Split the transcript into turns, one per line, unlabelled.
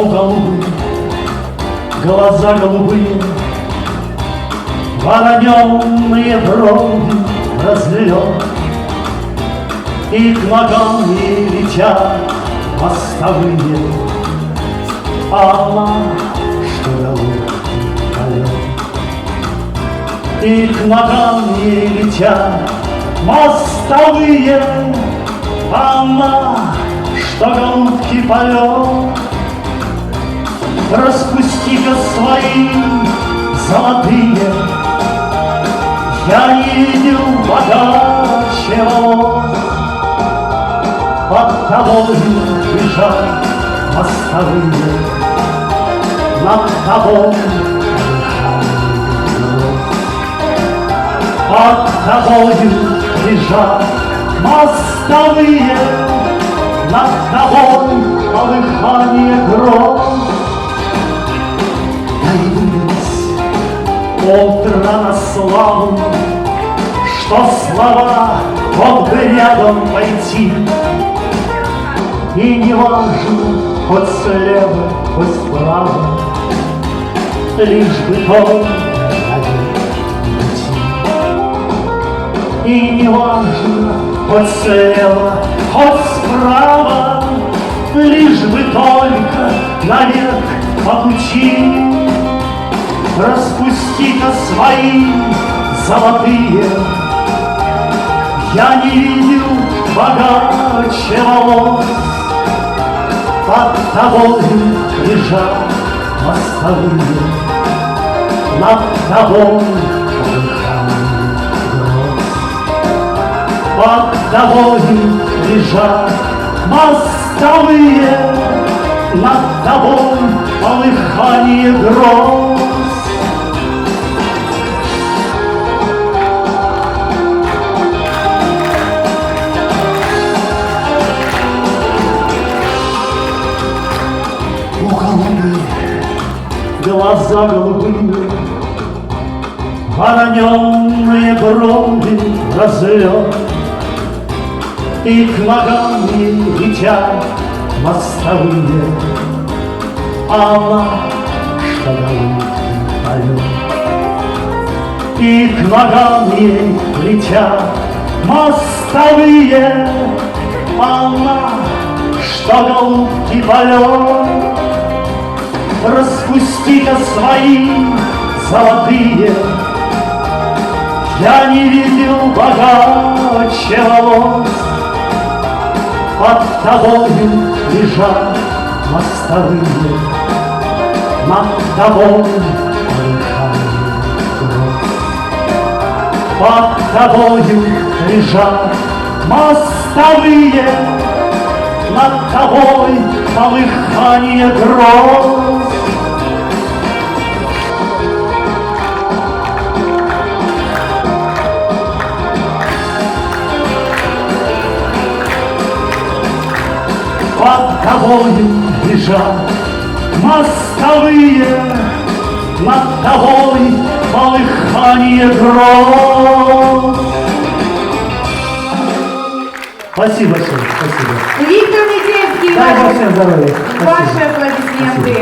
небо голубые, глаза голубые, вороненные брови разлет, и к ногам ей летят мостовые. Она, что голубкий полет, и к ногам ей летят мостовые. Она, что голубкий полет, распусти-ка свои золотые. Я не видел богаче волос, под тобою бежат мостовые, над тобой под тобою бежат мостовые, над тобой полыхание гроз. Явилось утро на славу, что слова мог бы рядом пойти, и не важно, хоть слева, хоть справа, лишь бы только идти. И не важно, хоть слева, хоть справа, лишь бы только наверх по пути. Распусти-ка свои золотые. Я не видел богаче волос, под тобою лежат мостовые, над тобой полыхание гроз. Под тобою лежат мостовые, над тобой полыхание гроз. Глаза голубые, вороненные брови разлет, и к ногам ей летят мостовые. Она, что голубкий полет, и к ногам ей летят мостовые. Она, что голубкий полет, распусти-ка свои золотые. Я не видел богаче волос, под тобою лежат мостовые, над тобой полыхание гроз. Под тобою лежат мостовые, над тобой полыхание гроз. Под тобою лежат мостовые, над тобой полыхание гроз. Спасибо всем, спасибо.
Виктор Недельский,
Дай Бог всем здоровья.
ваши аплодисменты.